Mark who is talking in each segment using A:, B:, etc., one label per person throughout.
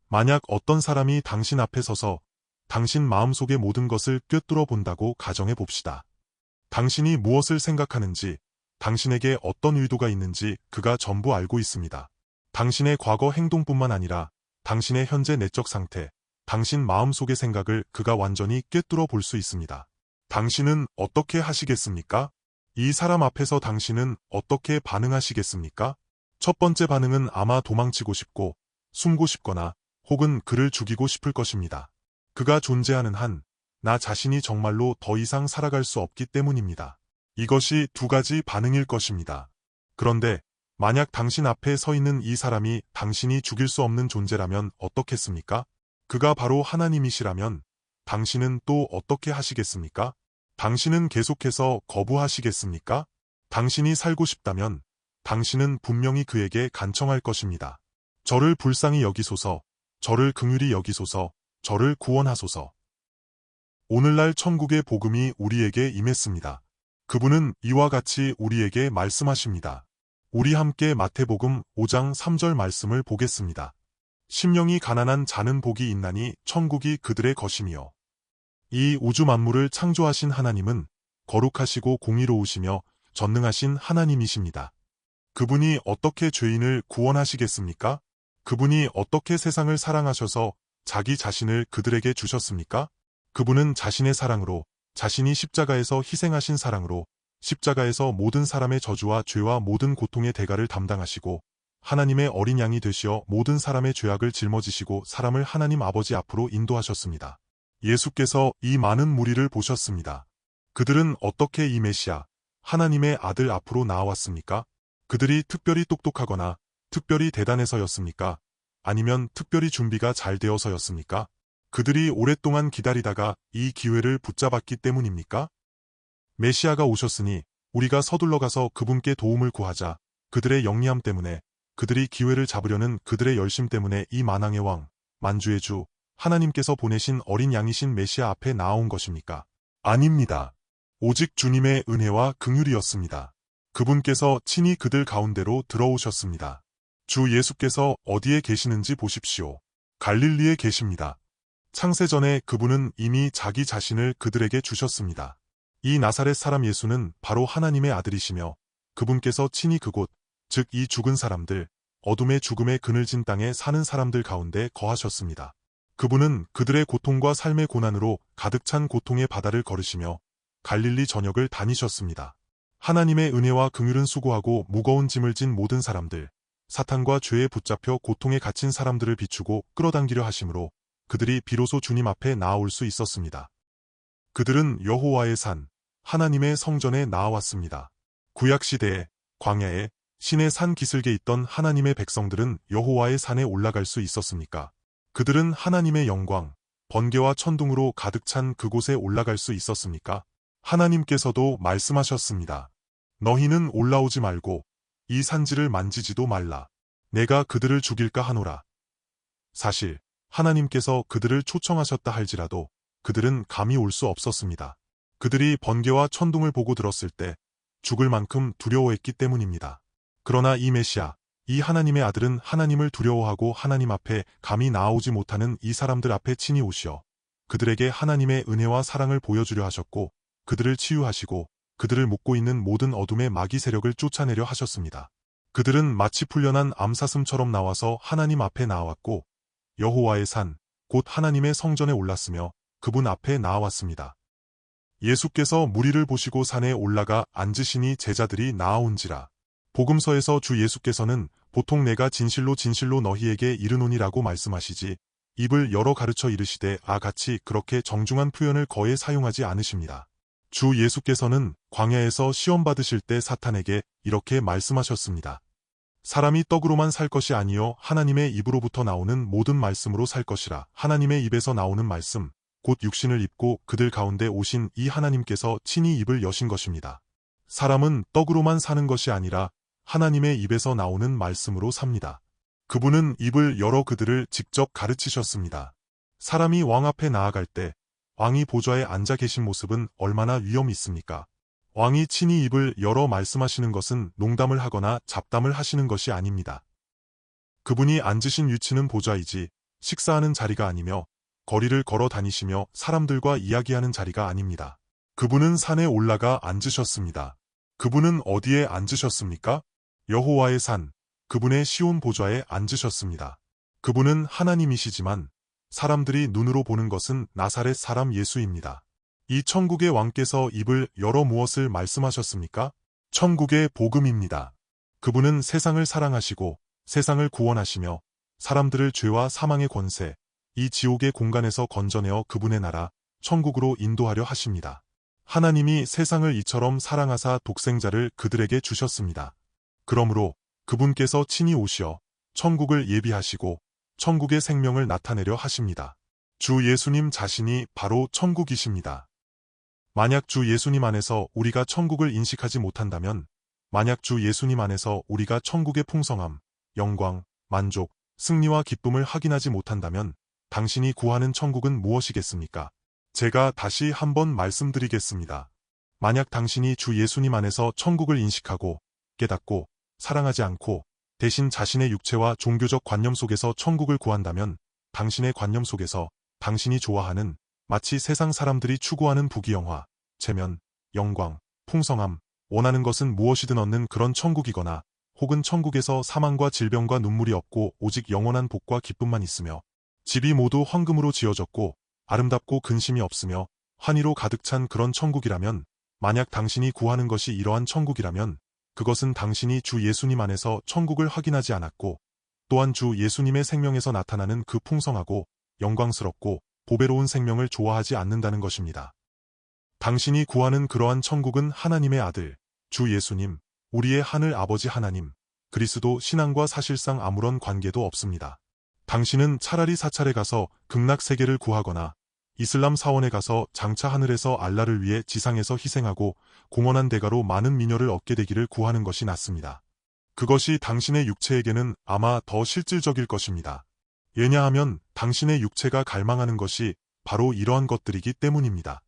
A: 만약 어떤 사람이 당신 앞에 서서 당신 마음속의 모든 것을 꿰뚫어 본다고 가정해 봅시다. 당신이 무엇을 생각하는지, 당신에게 어떤 의도가 있는지 그가 전부 알고 있습니다. 당신의 과거 행동뿐만 아니라 당신의 현재 내적 상태, 당신 마음속의 생각을 그가 완전히 꿰뚫어 볼 수 있습니다. 당신은 어떻게 하시겠습니까? 이 사람 앞에서 당신은 어떻게 반응하시겠습니까? 첫 번째 반응은 아마 도망치고 싶고 숨고 싶거나 혹은 그를 죽이고 싶을 것입니다. 그가 존재하는 한 나 자신이 정말로 더 이상 살아갈 수 없기 때문입니다. 이것이 두 가지 반응일 것입니다. 그런데 만약 당신 앞에 서 있는 이 사람이 당신이 죽일 수 없는 존재라면 어떻겠습니까? 그가 바로 하나님이시라면 당신은 또 어떻게 하시겠습니까? 당신은 계속해서 거부하시겠습니까? 당신이 살고 싶다면 당신은 분명히 그에게 간청할 것입니다. 저를 불쌍히 여기소서, 저를 긍휼히 여기소서, 저를 구원하소서. 오늘날 천국의 복음이 우리에게 임했습니다. 그분은 이와 같이 우리에게 말씀하십니다. 우리 함께 마태복음 5장 3절 말씀을 보겠습니다. 심령이 가난한 자는 복이 있나니 천국이 그들의 것이며. 이 우주 만물을 창조하신 하나님은 거룩하시고 공의로우시며 전능하신 하나님이십니다. 그분이 어떻게 죄인을 구원하시겠습니까? 그분이 어떻게 세상을 사랑하셔서 자기 자신을 그들에게 주셨습니까? 그분은 자신의 사랑으로, 자신이 십자가에서 희생하신 사랑으로 십자가에서 모든 사람의 저주와 죄와 모든 고통의 대가를 담당하시고 하나님의 어린 양이 되시어 모든 사람의 죄악을 짊어지시고 사람을 하나님 아버지 앞으로 인도하셨습니다. 예수께서 이 많은 무리를 보셨습니다. 그들은 어떻게 이 메시아, 하나님의 아들 앞으로 나아왔습니까? 그들이 특별히 똑똑하거나 특별히 대단해서였습니까? 아니면 특별히 준비가 잘 되어서였습니까? 그들이 오랫동안 기다리다가 이 기회를 붙잡았기 때문입니까? 메시아가 오셨으니 우리가 서둘러 가서 그분께 도움을 구하자. 그들의 영리함 때문에, 그들이 기회를 잡으려는 그들의 열심 때문에 이 만왕의 왕, 만주의 주, 하나님께서 보내신 어린 양이신 메시아 앞에 나아온 것입니까? 아닙니다. 오직 주님의 은혜와 긍휼이었습니다. 그분께서 친히 그들 가운데로 들어오셨습니다. 주 예수께서 어디에 계시는지 보십시오. 갈릴리에 계십니다. 창세전에 그분은 이미 자기 자신을 그들에게 주셨습니다. 이 나사렛 사람 예수는 바로 하나님의 아들이시며 그분께서 친히 그곳, 즉 이 죽은 사람들, 어둠의 죽음의 그늘진 땅에 사는 사람들 가운데 거하셨습니다. 그분은 그들의 고통과 삶의 고난으로 가득 찬 고통의 바다를 걸으시며 갈릴리 전역을 다니셨습니다. 하나님의 은혜와 긍휼은 수고하고 무거운 짐을 진 모든 사람들, 사탄과 죄에 붙잡혀 고통에 갇힌 사람들을 비추고 끌어당기려 하심으로 그들이 비로소 주님 앞에 나아올 수 있었습니다. 그들은 여호와의 산, 하나님의 성전에 나아왔습니다. 구약시대에 광야에 신의 산 기슭에 있던 하나님의 백성들은 여호와의 산에 올라갈 수 있었습니까? 그들은 하나님의 영광, 번개와 천둥으로 가득 찬 그곳에 올라갈 수 있었습니까? 하나님께서도 말씀하셨습니다. 너희는 올라오지 말고 이 산지를 만지지도 말라. 내가 그들을 죽일까 하노라. 사실 하나님께서 그들을 초청하셨다 할지라도 그들은 감히 올 수 없었습니다. 그들이 번개와 천둥을 보고 들었을 때 죽을 만큼 두려워했기 때문입니다. 그러나 이 메시아, 이 하나님의 아들은 하나님을 두려워하고 하나님 앞에 감히 나아오지 못하는 이 사람들 앞에 친히 오시어 그들에게 하나님의 은혜와 사랑을 보여주려 하셨고 그들을 치유하시고 그들을 묶고 있는 모든 어둠의 마귀 세력을 쫓아내려 하셨습니다. 그들은 마치 풀려난 암사슴처럼 나와서 하나님 앞에 나아왔고 여호와의 산, 곧 하나님의 성전에 올랐으며 그분 앞에 나아왔습니다. 예수께서 무리를 보시고 산에 올라가 앉으시니 제자들이 나아온지라. 복음서에서 주 예수께서는 보통 내가 진실로 진실로 너희에게 이르노니라고 말씀하시지 입을 열어 가르쳐 이르시되 같이 그렇게 정중한 표현을 거의 사용하지 않으십니다. 주 예수께서는 광야에서 시험 받으실 때 사탄에게 이렇게 말씀하셨습니다. 사람이 떡으로만 살 것이 아니요 하나님의 입으로부터 나오는 모든 말씀으로 살 것이라. 하나님의 입에서 나오는 말씀, 곧 육신을 입고 그들 가운데 오신 이 하나님께서 친히 입을 여신 것입니다. 사람은 떡으로만 사는 것이 아니라 하나님의 입에서 나오는 말씀으로 삽니다. 그분은 입을 열어 그들을 직접 가르치셨습니다. 사람이 왕 앞에 나아갈 때 왕이 보좌에 앉아 계신 모습은 얼마나 위엄이 있습니까? 왕이 친히 입을 열어 말씀하시는 것은 농담을 하거나 잡담을 하시는 것이 아닙니다. 그분이 앉으신 위치는 보좌이지 식사하는 자리가 아니며 거리를 걸어 다니시며 사람들과 이야기하는 자리가 아닙니다. 그분은 산에 올라가 앉으셨습니다. 그분은 어디에 앉으셨습니까? 여호와의 산, 그분의 시온 보좌에 앉으셨습니다. 그분은 하나님이시지만 사람들이 눈으로 보는 것은 나사렛 사람 예수입니다. 이 천국의 왕께서 입을 열어 무엇을 말씀하셨습니까? 천국의 복음입니다. 그분은 세상을 사랑하시고 세상을 구원하시며 사람들을 죄와 사망의 권세, 이 지옥의 공간에서 건져내어 그분의 나라, 천국으로 인도하려 하십니다. 하나님이 세상을 이처럼 사랑하사 독생자를 그들에게 주셨습니다. 그러므로 그분께서 친히 오시어 천국을 예비하시고 천국의 생명을 나타내려 하십니다. 주 예수님 자신이 바로 천국이십니다. 만약 주 예수님 안에서 우리가 천국을 인식하지 못한다면, 만약 주 예수님 안에서 우리가 천국의 풍성함, 영광, 만족, 승리와 기쁨을 확인하지 못한다면 당신이 구하는 천국은 무엇이겠습니까? 제가 다시 한번 말씀드리겠습니다. 만약 당신이 주 예수님 안에서 천국을 인식하고 깨닫고 사랑하지 않고 대신 자신의 육체와 종교적 관념 속에서 천국을 구한다면 당신의 관념 속에서 당신이 좋아하는 마치 세상 사람들이 추구하는 부귀영화, 체면, 영광, 풍성함, 원하는 것은 무엇이든 얻는 그런 천국이거나 혹은 천국에서 사망과 질병과 눈물이 없고 오직 영원한 복과 기쁨만 있으며 집이 모두 황금으로 지어졌고 아름답고 근심이 없으며 환희로 가득 찬 그런 천국이라면, 만약 당신이 구하는 것이 이러한 천국이라면 그것은 당신이 주 예수님 안에서 천국을 확인하지 않았고 또한 주 예수님의 생명에서 나타나는 그 풍성하고 영광스럽고 보배로운 생명을 좋아하지 않는다는 것입니다. 당신이 구하는 그러한 천국은 하나님의 아들, 주 예수님, 우리의 하늘 아버지 하나님, 그리스도 신앙과 사실상 아무런 관계도 없습니다. 당신은 차라리 사찰에 가서 극락세계를 구하거나 이슬람 사원에 가서 장차 하늘에서 알라를 위해 지상에서 희생하고 공헌한 대가로 많은 미녀를 얻게 되기를 구하는 것이 낫습니다. 그것이 당신의 육체에게는 아마 더 실질적일 것입니다. 왜냐하면 당신의 육체가 갈망하는 것이 바로 이러한 것들이기 때문입니다.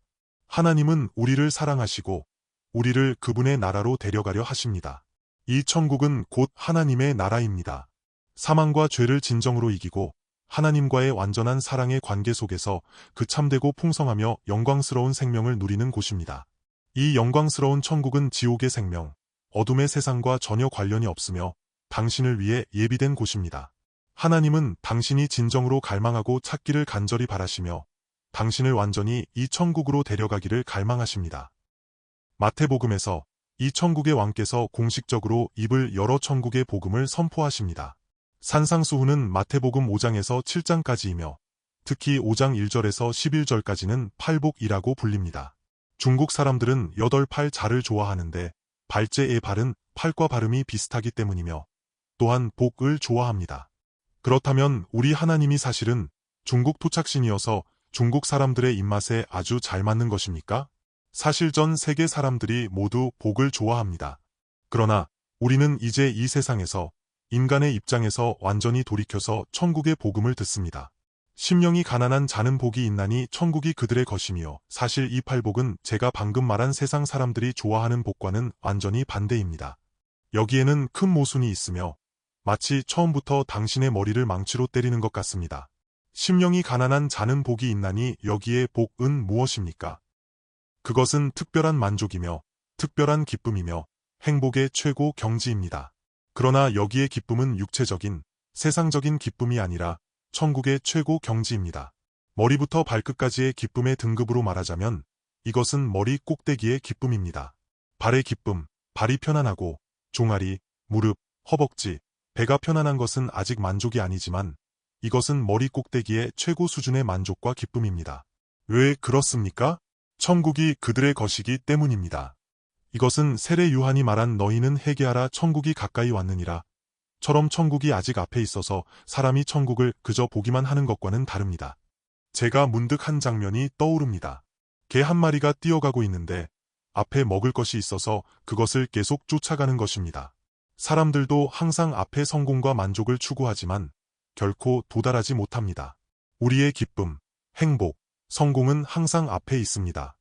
A: 하나님은 우리를 사랑하시고 우리를 그분의 나라로 데려가려 하십니다. 이 천국은 곧 하나님의 나라입니다. 사망과 죄를 진정으로 이기고 하나님과의 완전한 사랑의 관계 속에서 그 참되고 풍성하며 영광스러운 생명을 누리는 곳입니다. 이 영광스러운 천국은 지옥의 생명, 어둠의 세상과 전혀 관련이 없으며 당신을 위해 예비된 곳입니다. 하나님은 당신이 진정으로 갈망하고 찾기를 간절히 바라시며 당신을 완전히 이 천국으로 데려가기를 갈망하십니다. 마태복음에서 이 천국의 왕께서 공식적으로 입을 열어 천국의 복음을 선포하십니다. 산상수훈은 마태복음 5장에서 7장까지이며 특히 5장 1절에서 11절까지는 팔복이라고 불립니다. 중국 사람들은 8팔 자를 좋아하는데 발제의 발은 팔과 발음이 비슷하기 때문이며 또한 복을 좋아합니다. 그렇다면 우리 하나님이 사실은 중국 토착신이어서 중국 사람들의 입맛에 아주 잘 맞는 것입니까? 사실 전 세계 사람들이 모두 복을 좋아합니다. 그러나 우리는 이제 이 세상에서 인간의 입장에서 완전히 돌이켜서 천국의 복음을 듣습니다. 심령이 가난한 자는 복이 있나니 천국이 그들의 것이며, 사실 이 팔복은 제가 방금 말한 세상 사람들이 좋아하는 복과는 완전히 반대입니다. 여기에는 큰 모순이 있으며 마치 처음부터 당신의 머리를 망치로 때리는 것 같습니다. 심령이 가난한 자는 복이 있나니 여기에 복은 무엇입니까? 그것은 특별한 만족이며 특별한 기쁨이며 행복의 최고 경지입니다. 그러나 여기의 기쁨은 육체적인, 세상적인 기쁨이 아니라 천국의 최고 경지입니다. 머리부터 발끝까지의 기쁨의 등급으로 말하자면 이것은 머리 꼭대기의 기쁨입니다. 발의 기쁨, 발이 편안하고 종아리, 무릎, 허벅지, 배가 편안한 것은 아직 만족이 아니지만 이것은 머리 꼭대기의 최고 수준의 만족과 기쁨입니다. 왜 그렇습니까? 천국이 그들의 것이기 때문입니다. 이것은 세례 요한이 말한 너희는 회개하라 천국이 가까이 왔느니라 처럼 천국이 아직 앞에 있어서 사람이 천국을 그저 보기만 하는 것과는 다릅니다. 제가 문득 한 장면이 떠오릅니다. 개 한 마리가 뛰어가고 있는데 앞에 먹을 것이 있어서 그것을 계속 쫓아가는 것입니다. 사람들도 항상 앞에 성공과 만족을 추구하지만 결코 도달하지 못합니다. 우리의 기쁨, 행복, 성공은 항상 앞에 있습니다.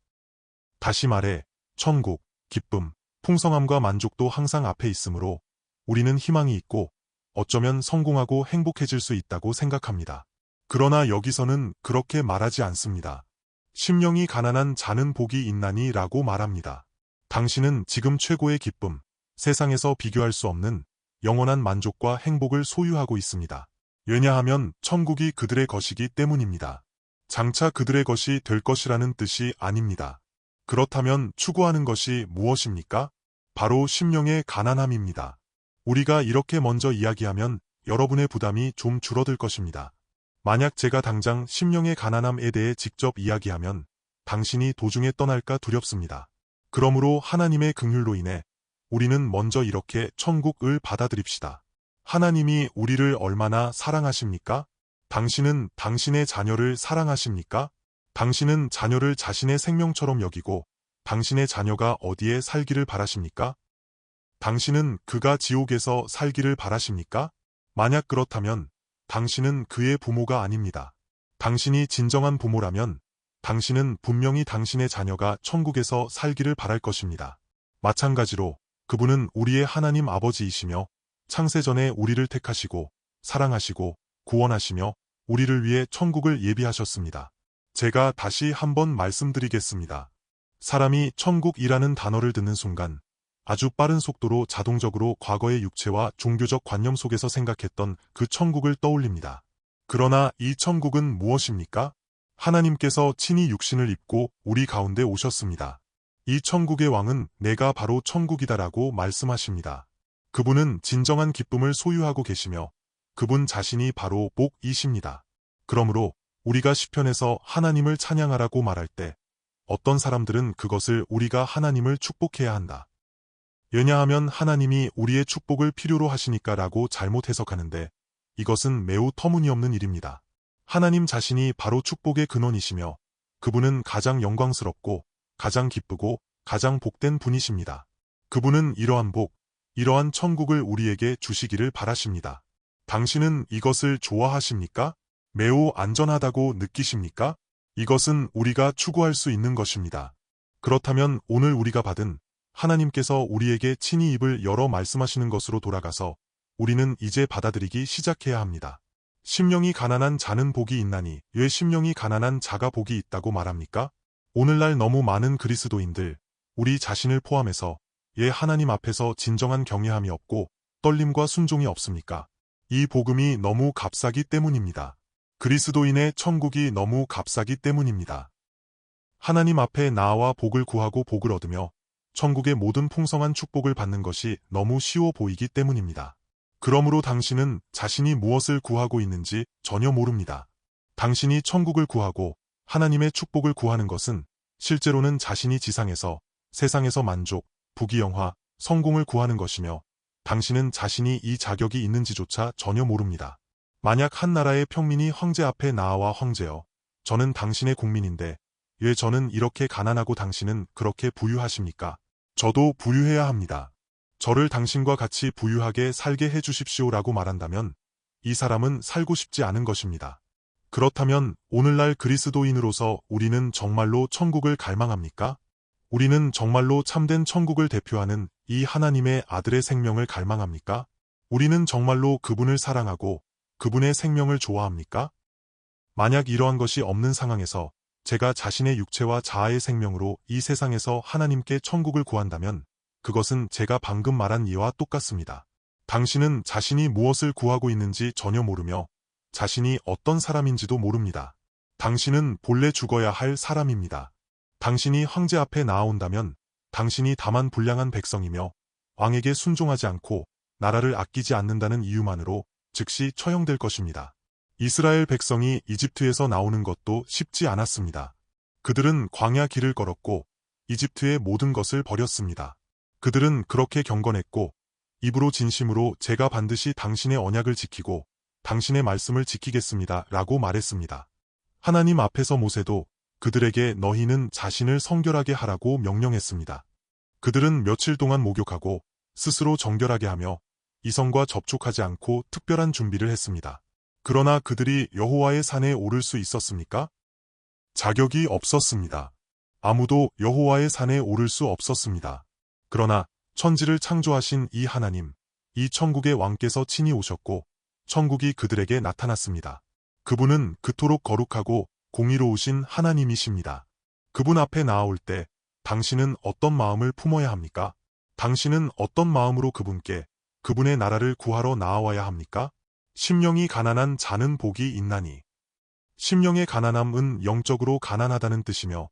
A: 다시 말해 천국, 기쁨, 풍성함과 만족도 항상 앞에 있으므로 우리는 희망이 있고 어쩌면 성공하고 행복해질 수 있다고 생각합니다. 그러나 여기서는 그렇게 말하지 않습니다. 심령이 가난한 자는 복이 있나니 라고 말합니다. 당신은 지금 최고의 기쁨, 세상에서 비교할 수 없는 영원한 만족과 행복을 소유하고 있습니다. 왜냐하면 천국이 그들의 것이기 때문입니다. 장차 그들의 것이 될 것이라는 뜻이 아닙니다. 그렇다면 추구하는 것이 무엇입니까? 바로 심령의 가난함입니다. 우리가 이렇게 먼저 이야기하면 여러분의 부담이 좀 줄어들 것입니다. 만약 제가 당장 심령의 가난함에 대해 직접 이야기하면 당신이 도중에 떠날까 두렵습니다. 그러므로 하나님의 긍휼로 인해 우리는 먼저 이렇게 천국을 받아들입시다. 하나님이 우리를 얼마나 사랑하십니까? 당신은 당신의 자녀를 사랑하십니까? 당신은 자녀를 자신의 생명처럼 여기고 당신의 자녀가 어디에 살기를 바라십니까? 당신은 그가 지옥에서 살기를 바라십니까? 만약 그렇다면 당신은 그의 부모가 아닙니다. 당신이 진정한 부모라면 당신은 분명히 당신의 자녀가 천국에서 살기를 바랄 것입니다. 마찬가지로 그분은 우리의 하나님 아버지이시며 창세전에 우리를 택하시고 사랑하시고 구원하시며 우리를 위해 천국을 예비하셨습니다. 제가 다시 한번 말씀드리겠습니다. 사람이 천국이라는 단어를 듣는 순간 아주 빠른 속도로 자동적으로 과거의 육체와 종교적 관념 속에서 생각했던 그 천국을 떠올립니다. 그러나 이 천국은 무엇입니까? 하나님께서 친히 육신을 입고 우리 가운데 오셨습니다. 이 천국의 왕은 내가 바로 천국이다라고 말씀하십니다. 그분은 진정한 기쁨을 소유하고 계시며 그분 자신이 바로 복이십니다. 그러므로 우리가 시편에서 하나님을 찬양하라고 말할 때 어떤 사람들은 그것을 우리가 하나님을 축복해야 한다. 왜냐하면 하나님이 우리의 축복을 필요로 하시니까 라고 잘못 해석하는데 이것은 매우 터무니없는 일입니다. 하나님 자신이 바로 축복의 근원이시며 그분은 가장 영광스럽고 가장 기쁘고 가장 복된 분이십니다. 그분은 이러한 복, 이러한 천국을 우리에게 주시기를 바라십니다. 당신은 이것을 좋아하십니까? 매우 안전하다고 느끼십니까? 이것은 우리가 추구할 수 있는 것입니다. 그렇다면 오늘 우리가 받은 하나님께서 우리에게 친히 입을 열어 말씀하시는 것으로 돌아가서 우리는 이제 받아들이기 시작해야 합니다. 심령이 가난한 자는 복이 있나니 왜 심령이 가난한 자가 복이 있다고 말합니까? 오늘날 너무 많은 그리스도인들, 우리 자신을 포함해서 왜 하나님 앞에서 진정한 경외함이 없고 떨림과 순종이 없습니까? 이 복음이 너무 값싸기 때문입니다. 그리스도인의 천국이 너무 값싸기 때문입니다. 하나님 앞에 나아와 복을 구하고 복을 얻으며 천국의 모든 풍성한 축복을 받는 것이 너무 쉬워 보이기 때문입니다. 그러므로 당신은 자신이 무엇을 구하고 있는지 전혀 모릅니다. 당신이 천국을 구하고 하나님의 축복을 구하는 것은 실제로는 자신이 지상에서 세상에서 만족, 부귀영화, 성공을 구하는 것이며 당신은 자신이 이 자격이 있는지조차 전혀 모릅니다. 만약 한 나라의 평민이 황제 앞에 나아와 황제여, 저는 당신의 국민인데 왜 저는 이렇게 가난하고 당신은 그렇게 부유하십니까? 저도 부유해야 합니다. 저를 당신과 같이 부유하게 살게 해주십시오라고 말한다면 이 사람은 살고 싶지 않은 것입니다. 그렇다면 오늘날 그리스도인으로서 우리는 정말로 천국을 갈망합니까? 우리는 정말로 참된 천국을 대표하는 이 하나님의 아들의 생명을 갈망합니까? 우리는 정말로 그분을 사랑하고 그분의 생명을 좋아합니까? 만약 이러한 것이 없는 상황에서 제가 자신의 육체와 자아의 생명으로 이 세상에서 하나님께 천국을 구한다면 그것은 제가 방금 말한 이와 똑같습니다. 당신은 자신이 무엇을 구하고 있는지 전혀 모르며 자신이 어떤 사람인지도 모릅니다. 당신은 본래 죽어야 할 사람입니다. 당신이 황제 앞에 나아온다면 당신이 다만 불량한 백성이며 왕에게 순종하지 않고 나라를 아끼지 않는다는 이유만으로 즉시 처형될 것입니다. 이스라엘 백성이 이집트에서 나오는 것도 쉽지 않았습니다. 그들은 광야 길을 걸었고 이집트의 모든 것을 버렸습니다. 그들은 그렇게 경건했고 입으로 진심으로 제가 반드시 당신의 언약을 지키고 당신의 말씀을 지키겠습니다 라고 말했습니다. 하나님 앞에서 모세도 그들에게 너희는 자신을 성결하게 하라고 명령했습니다. 그들은 며칠 동안 목욕하고 스스로 정결하게 하며 이성과 접촉하지 않고 특별한 준비를 했습니다. 그러나 그들이 여호와의 산에 오를 수 있었습니까? 자격이 없었습니다. 아무도 여호와의 산에 오를 수 없었습니다. 그러나 천지를 창조하신 이 하나님, 이 천국의 왕께서 친히 오셨고 천국이 그들에게 나타났습니다. 그분은 그토록 거룩하고 공의로우신 하나님이십니다. 그분 앞에 나아올 때 당신은 어떤 마음을 품어야 합니까? 당신은 어떤 마음으로 그분께 그분의 나라를 구하러 나아와야 합니까? 심령이 가난한 자는 복이 있나니. 심령의 가난함은 영적으로 가난하다는 뜻이며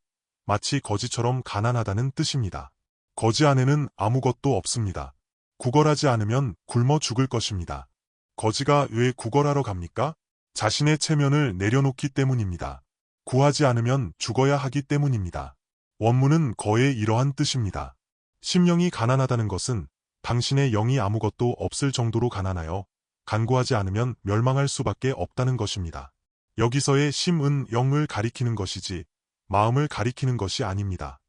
A: 마치 거지처럼 가난하다는 뜻입니다. 거지 안에는 아무것도 없습니다. 구걸하지 않으면 굶어 죽을 것입니다. 거지가 왜 구걸하러 갑니까? 자신의 체면을 내려놓기 때문입니다. 구하지 않으면 죽어야 하기 때문입니다. 원문은 거의 이러한 뜻입니다. 심령이 가난하다는 것은 당신의 영이 아무것도 없을 정도로 가난하여 간구하지 않으면 멸망할 수밖에 없다는 것입니다. 여기서의 심은 영을 가리키는 것이지 마음을 가리키는 것이 아닙니다.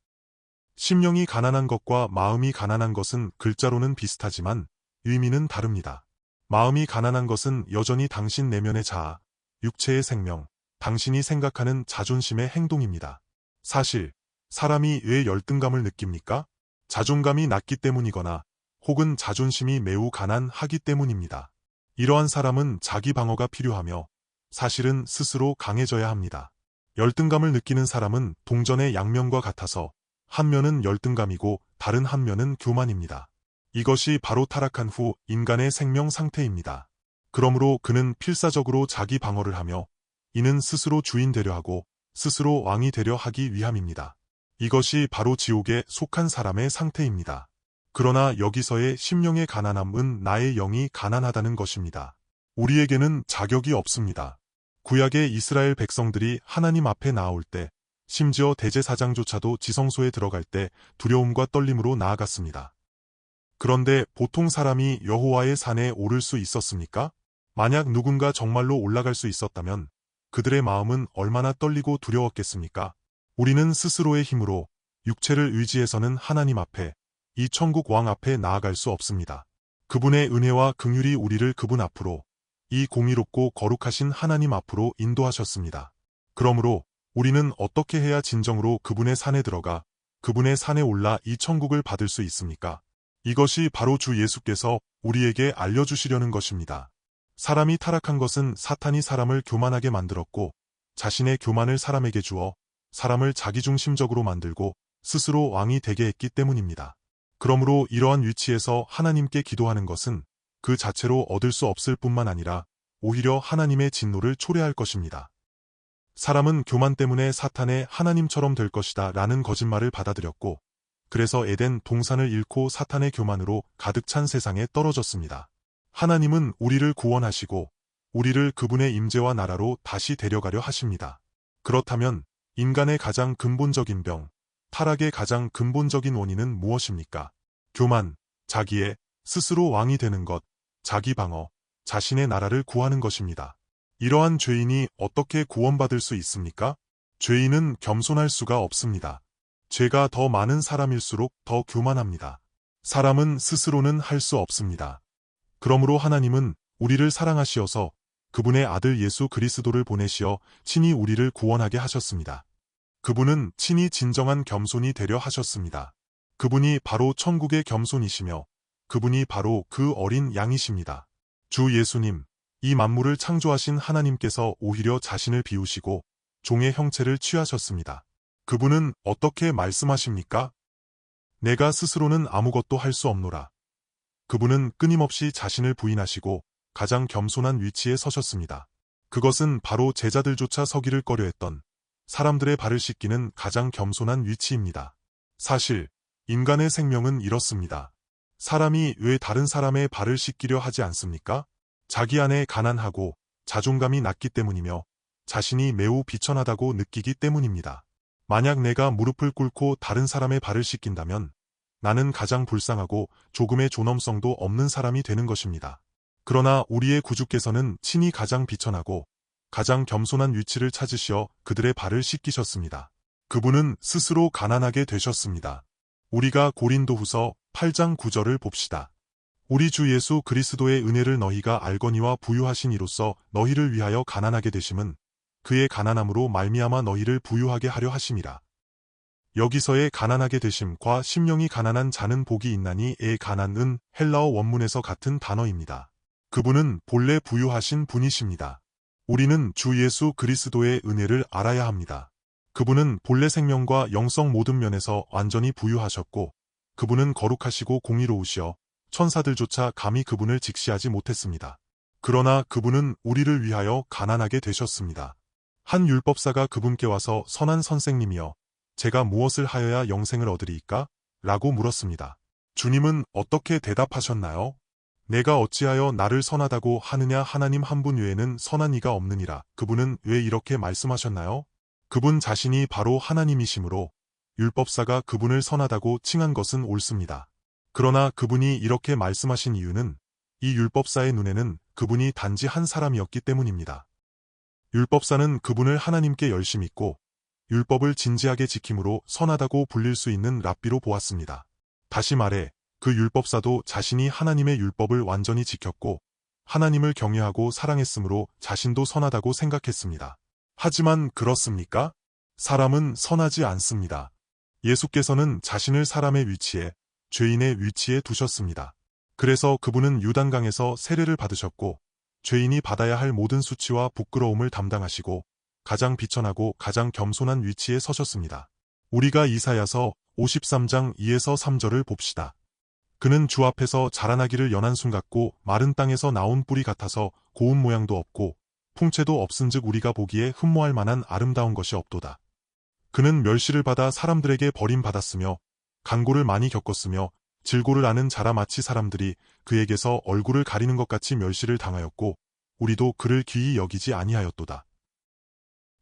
A: 심령이 가난한 것과 마음이 가난한 것은 글자로는 비슷하지만 의미는 다릅니다. 마음이 가난한 것은 여전히 당신 내면의 자아, 육체의 생명, 당신이 생각하는 자존심의 행동입니다. 사실 사람이 왜 열등감을 느낍니까? 자존감이 낮기 때문이거나 혹은 자존심이 매우 가난하기 때문입니다. 이러한 사람은 자기 방어가 필요하며 사실은 스스로 강해져야 합니다. 열등감을 느끼는 사람은 동전의 양면과 같아서 한 면은 열등감이고 다른 한 면은 교만입니다. 이것이 바로 타락한 후 인간의 생명 상태입니다. 그러므로 그는 필사적으로 자기 방어를 하며 이는 스스로 주인 되려 하고 스스로 왕이 되려 하기 위함입니다. 이것이 바로 지옥에 속한 사람의 상태입니다. 그러나 여기서의 심령의 가난함은 나의 영이 가난하다는 것입니다. 우리에게는 자격이 없습니다. 구약의 이스라엘 백성들이 하나님 앞에 나아올 때, 심지어 대제사장조차도 지성소에 들어갈 때 두려움과 떨림으로 나아갔습니다. 그런데 보통 사람이 여호와의 산에 오를 수 있었습니까? 만약 누군가 정말로 올라갈 수 있었다면 그들의 마음은 얼마나 떨리고 두려웠겠습니까? 우리는 스스로의 힘으로 육체를 의지해서는 하나님 앞에, 이 천국 왕 앞에 나아갈 수 없습니다. 그분의 은혜와 긍휼이 우리를 그분 앞으로, 이 공의롭고 거룩하신 하나님 앞으로 인도하셨습니다. 그러므로 우리는 어떻게 해야 진정으로 그분의 산에 들어가 그분의 산에 올라 이 천국을 받을 수 있습니까? 이것이 바로 주 예수께서 우리에게 알려주시려는 것입니다. 사람이 타락한 것은 사탄이 사람을 교만하게 만들었고 자신의 교만을 사람에게 주어 사람을 자기중심적으로 만들고 스스로 왕이 되게 했기 때문입니다. 그러므로 이러한 위치에서 하나님께 기도하는 것은 그 자체로 얻을 수 없을 뿐만 아니라 오히려 하나님의 진노를 초래할 것입니다. 사람은 교만 때문에 사탄의 하나님처럼 될 것이다 라는 거짓말을 받아들였고 그래서 에덴 동산을 잃고 사탄의 교만으로 가득 찬 세상에 떨어졌습니다. 하나님은 우리를 구원하시고 우리를 그분의 임재와 나라로 다시 데려가려 하십니다. 그렇다면 인간의 가장 근본적인 병, 타락의 가장 근본적인 원인은 무엇입니까? 교만, 자기의 스스로 왕이 되는 것, 자기 방어, 자신의 나라를 구하는 것입니다. 이러한 죄인이 어떻게 구원받을 수 있습니까? 죄인은 겸손할 수가 없습니다. 죄가 더 많은 사람일수록 더 교만합니다. 사람은 스스로는 할 수 없습니다. 그러므로 하나님은 우리를 사랑하시어서 그분의 아들 예수 그리스도를 보내시어 친히 우리를 구원하게 하셨습니다. 그분은 친히 진정한 겸손이 되려 하셨습니다. 그분이 바로 천국의 겸손이시며 그분이 바로 그 어린 양이십니다. 주 예수님, 이 만물을 창조하신 하나님께서 오히려 자신을 비우시고 종의 형체를 취하셨습니다. 그분은 어떻게 말씀하십니까? 내가 스스로는 아무것도 할 수 없노라. 그분은 끊임없이 자신을 부인하시고 가장 겸손한 위치에 서셨습니다. 그것은 바로 제자들조차 서기를 꺼려했던 사람들의 발을 씻기는 가장 겸손한 위치입니다. 사실 인간의 생명은 이렇습니다. 사람이 왜 다른 사람의 발을 씻기려 하지 않습니까? 자기 안에 가난하고 자존감이 낮기 때문이며 자신이 매우 비천하다고 느끼기 때문입니다. 만약 내가 무릎을 꿇고 다른 사람의 발을 씻긴다면 나는 가장 불쌍하고 조금의 존엄성도 없는 사람이 되는 것입니다. 그러나 우리의 구주께서는 친히 가장 비천하고 가장 겸손한 위치를 찾으시어 그들의 발을 씻기셨습니다. 그분은 스스로 가난하게 되셨습니다. 우리가 고린도후서 8장 9절을 봅시다. 우리 주 예수 그리스도의 은혜를 너희가 알거니와 부유하신 이로써 너희를 위하여 가난하게 되심은 그의 가난함으로 말미암아 너희를 부유하게 하려 하심이라. 여기서의 가난하게 되심과 심령이 가난한 자는 복이 있나니의 가난은 헬라어 원문에서 같은 단어입니다. 그분은 본래 부유하신 분이십니다. 우리는 주 예수 그리스도의 은혜를 알아야 합니다. 그분은 본래 생명과 영성 모든 면에서 완전히 부유하셨고, 그분은 거룩하시고 공의로우시어 천사들조차 감히 그분을 직시하지 못했습니다. 그러나 그분은 우리를 위하여 가난하게 되셨습니다. 한 율법사가 그분께 와서 선한 선생님이여, 제가 무엇을 하여야 영생을 얻으리이까? 라고 물었습니다. 주님은 어떻게 대답하셨나요? 내가 어찌하여 나를 선하다고 하느냐? 하나님 한 분 외에는 선한 이가 없느니라. 그분은 왜 이렇게 말씀하셨나요? 그분 자신이 바로 하나님이시므로 율법사가 그분을 선하다고 칭한 것은 옳습니다. 그러나 그분이 이렇게 말씀하신 이유는 이 율법사의 눈에는 그분이 단지 한 사람이었기 때문입니다. 율법사는 그분을 하나님께 열심히 믿고 율법을 진지하게 지킴으로 선하다고 불릴 수 있는 랍비로 보았습니다. 다시 말해 그 율법사도 자신이 하나님의 율법을 완전히 지켰고 하나님을 경외하고 사랑했으므로 자신도 선하다고 생각했습니다. 하지만 그렇습니까? 사람은 선하지 않습니다. 예수께서는 자신을 사람의 위치에, 죄인의 위치에 두셨습니다. 그래서 그분은 요단강에서 세례를 받으셨고 죄인이 받아야 할 모든 수치와 부끄러움을 담당하시고 가장 비천하고 가장 겸손한 위치에 서셨습니다. 우리가 이사야서 53장 2에서 3절을 봅시다. 그는 주 앞에서 자라나기를 연한 순 같고 마른 땅에서 나온 뿌리 같아서 고운 모양도 없고 풍채도 없은즉 우리가 보기에 흠모할 만한 아름다운 것이 없도다. 그는 멸시를 받아 사람들에게 버림받았으며 강고를 많이 겪었으며 질고를 아는 자라 마치 사람들이 그에게서 얼굴을 가리는 것 같이 멸시를 당하였고 우리도 그를 귀히 여기지 아니하였도다.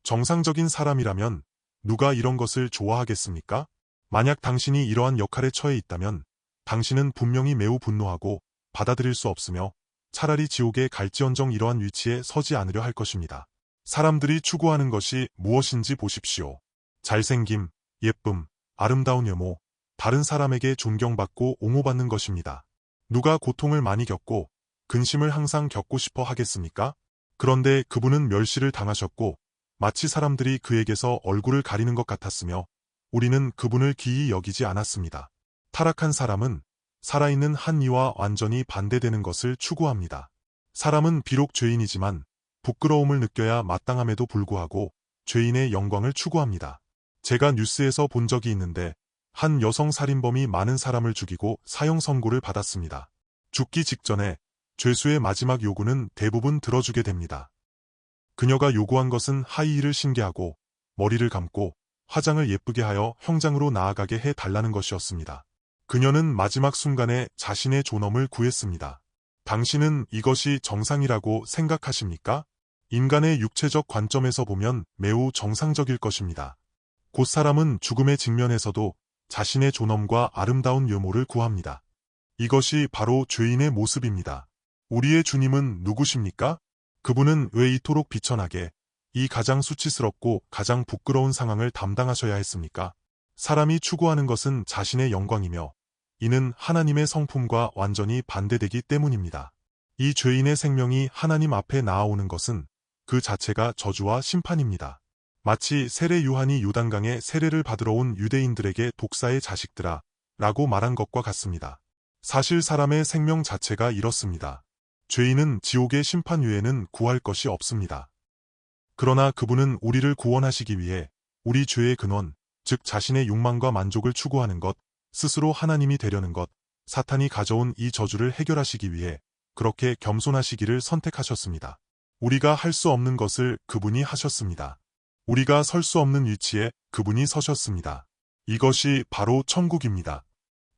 A: 정상적인 사람이라면 누가 이런 것을 좋아하겠습니까? 만약 당신이 이러한 역할에 처해 있다면 당신은 분명히 매우 분노하고 받아들일 수 없으며 차라리 지옥에 갈지언정 이러한 위치에 서지 않으려 할 것입니다. 사람들이 추구하는 것이 무엇인지 보십시오. 잘생김, 예쁨, 아름다운 외모, 다른 사람에게 존경받고 옹호받는 것입니다. 누가 고통을 많이 겪고 근심을 항상 겪고 싶어 하겠습니까? 그런데 그분은 멸시를 당하셨고 마치 사람들이 그에게서 얼굴을 가리는 것 같았으며 우리는 그분을 귀히 여기지 않았습니다. 타락한 사람은 살아있는 한 이와 완전히 반대되는 것을 추구합니다. 사람은 비록 죄인이지만 부끄러움을 느껴야 마땅함에도 불구하고 죄인의 영광을 추구합니다. 제가 뉴스에서 본 적이 있는데 한 여성 살인범이 많은 사람을 죽이고 사형 선고를 받았습니다. 죽기 직전에 죄수의 마지막 요구는 대부분 들어주게 됩니다. 그녀가 요구한 것은 하이힐을 신게 하고 머리를 감고 화장을 예쁘게 하여 형장으로 나아가게 해달라는 것이었습니다. 그녀는 마지막 순간에 자신의 존엄을 구했습니다. 당신은 이것이 정상이라고 생각하십니까? 인간의 육체적 관점에서 보면 매우 정상적일 것입니다. 곧 사람은 죽음의 직면에서도 자신의 존엄과 아름다운 외모를 구합니다. 이것이 바로 죄인의 모습입니다. 우리의 주님은 누구십니까? 그분은 왜 이토록 비천하게 이 가장 수치스럽고 가장 부끄러운 상황을 담당하셔야 했습니까? 사람이 추구하는 것은 자신의 영광이며 이는 하나님의 성품과 완전히 반대되기 때문입니다. 이 죄인의 생명이 하나님 앞에 나아오는 것은 그 자체가 저주와 심판입니다. 마치 세례 요한이 요단강에 세례를 받으러 온 유대인들에게 독사의 자식들아 라고 말한 것과 같습니다. 사실 사람의 생명 자체가 이렇습니다. 죄인은 지옥의 심판 외에는 구할 것이 없습니다. 그러나 그분은 우리를 구원하시기 위해 우리 죄의 근원, 즉 자신의 욕망과 만족을 추구하는 것, 스스로 하나님이 되려는 것, 사탄이 가져온 이 저주를 해결하시기 위해 그렇게 겸손하시기를 선택하셨습니다. 우리가 할 수 없는 것을 그분이 하셨습니다. 우리가 설 수 없는 위치에 그분이 서셨습니다. 이것이 바로 천국입니다.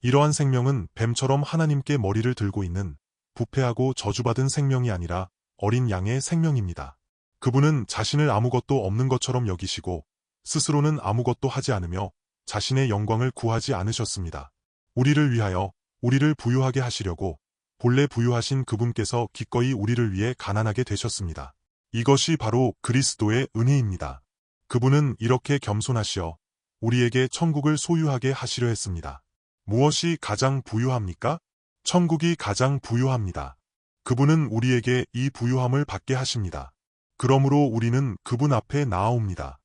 A: 이러한 생명은 뱀처럼 하나님께 머리를 들고 있는 부패하고 저주받은 생명이 아니라 어린 양의 생명입니다. 그분은 자신을 아무것도 없는 것처럼 여기시고 스스로는 아무것도 하지 않으며 자신의 영광을 구하지 않으셨습니다. 우리를 위하여 우리를 부유하게 하시려고 본래 부유하신 그분께서 기꺼이 우리를 위해 가난하게 되셨습니다. 이것이 바로 그리스도의 은혜입니다. 그분은 이렇게 겸손하시어 우리에게 천국을 소유하게 하시려 했습니다. 무엇이 가장 부유합니까? 천국이 가장 부유합니다. 그분은 우리에게 이 부유함을 받게 하십니다. 그러므로 우리는 그분 앞에 나아옵니다.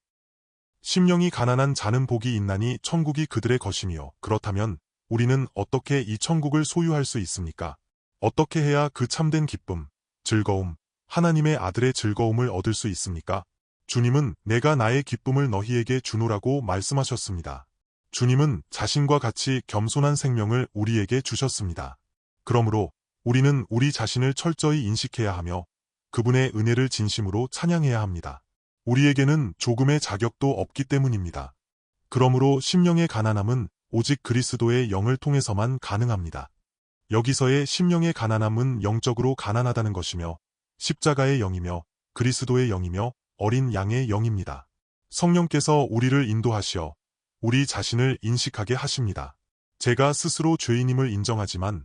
A: 심령이 가난한 자는 복이 있나니 천국이 그들의 것이며 그렇다면 우리는 어떻게 이 천국을 소유할 수 있습니까? 어떻게 해야 그 참된 기쁨, 즐거움, 하나님의 아들의 즐거움을 얻을 수 있습니까? 주님은 내가 나의 기쁨을 너희에게 주노라고 말씀하셨습니다. 주님은 자신과 같이 겸손한 생명을 우리에게 주셨습니다. 그러므로 우리는 우리 자신을 철저히 인식해야 하며 그분의 은혜를 진심으로 찬양해야 합니다. 우리에게는 조금의 자격도 없기 때문입니다. 그러므로 심령의 가난함은 오직 그리스도의 영을 통해서만 가능합니다. 여기서의 심령의 가난함은 영적으로 가난하다는 것이며 십자가의 영이며 그리스도의 영이며 어린 양의 영입니다. 성령께서 우리를 인도하시어 우리 자신을 인식하게 하십니다. 제가 스스로 죄인임을 인정하지만